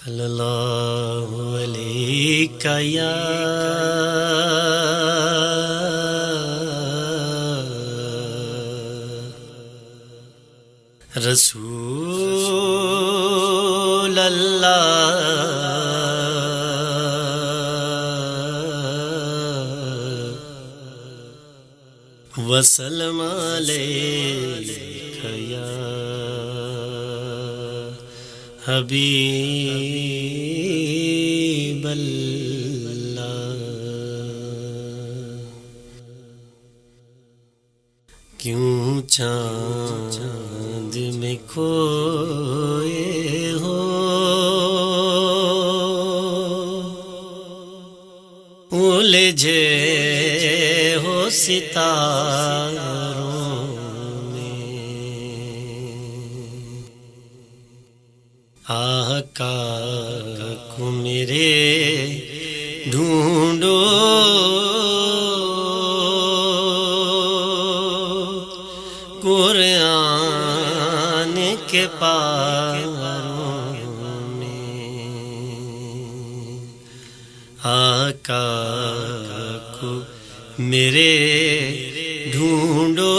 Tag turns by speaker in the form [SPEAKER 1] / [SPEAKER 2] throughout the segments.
[SPEAKER 1] صلی اللہ علیہ یا رسول اللہ وسلم علیک یا حبیب اللہ۔ کیوں چاند میں کھوئے ہو الجھے ہو ستاروں میں، آقا کو میرے ڈھونڈو قرآن کے پاروں میں، آقا کو میرے ڈھونڈو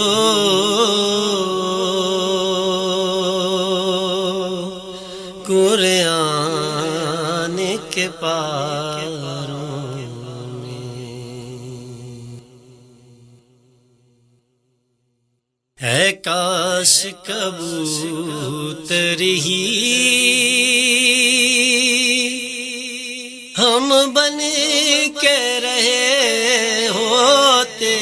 [SPEAKER 1] قرآن کے پاروں میں۔ اے کاش کبوتر ہی ہم بن کے رہے ہوتے،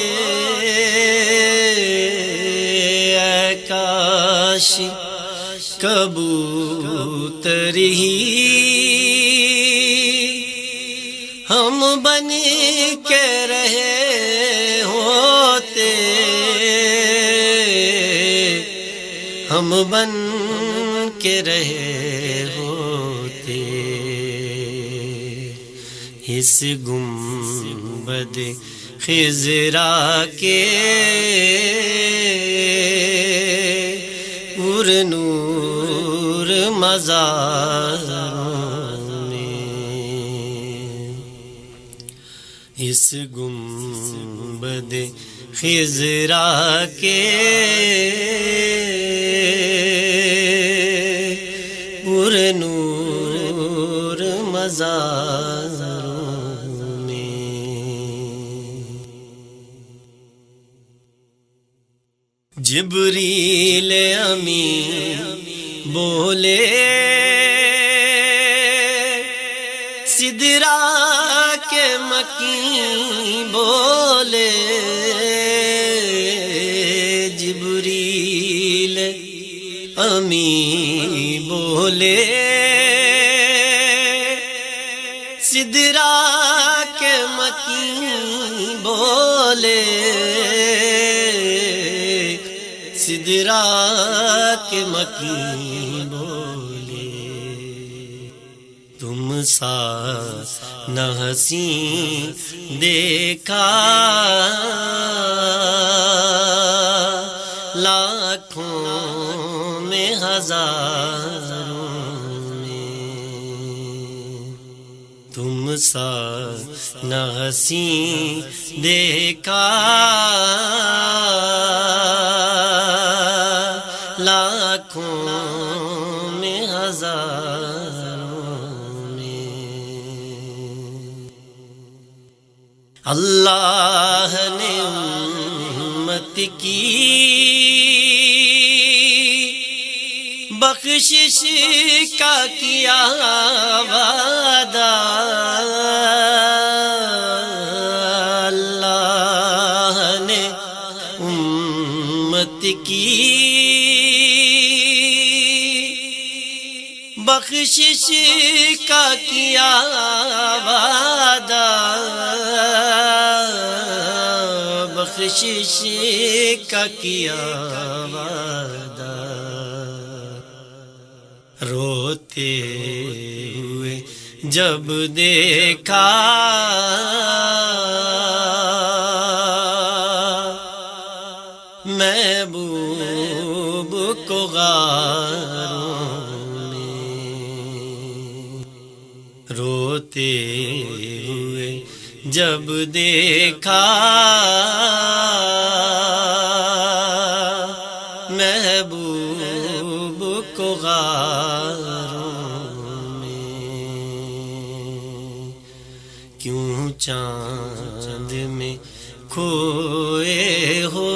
[SPEAKER 1] اے کاش کبوتر ہی ہم بن کے رہے ہوتے، ہم بن کے رہے ہوتے، اس گنبد خضرا کے پر نور مزاروں میں، اس گنبد خضرا کے پر نور مزاروں میں۔ جبریل امین بولے سدرا کے مکین بولے، جبریل امین بولے سدرا کے مکین بولے، سدرا کے مکین بولے، تم سا نہ حسین دیکھا لاکھوں میں ہزاروں میں، تم سا نہ حسین دیکھا لاکھوں میں ہزاروں میں۔ اللہ نے امت کی بخشش کا کیا وعدہ، اللہ نے امت کی بخشش کا کیا وعدہ، بخشش کا کیا وعدہ، روتے ہوئے جب دیکھا محبوب کو غاروں میں، روتے ہوئے جب دیکھا محبوب کو غاروں میں، کیوں چاند میں کھوئے ہو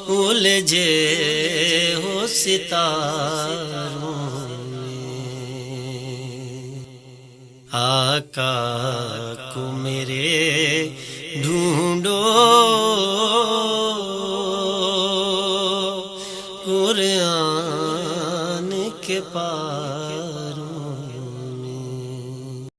[SPEAKER 1] الجھے ہو ستاروں میں، آقا کو میرے ڈھونڈو قرآن کے پاس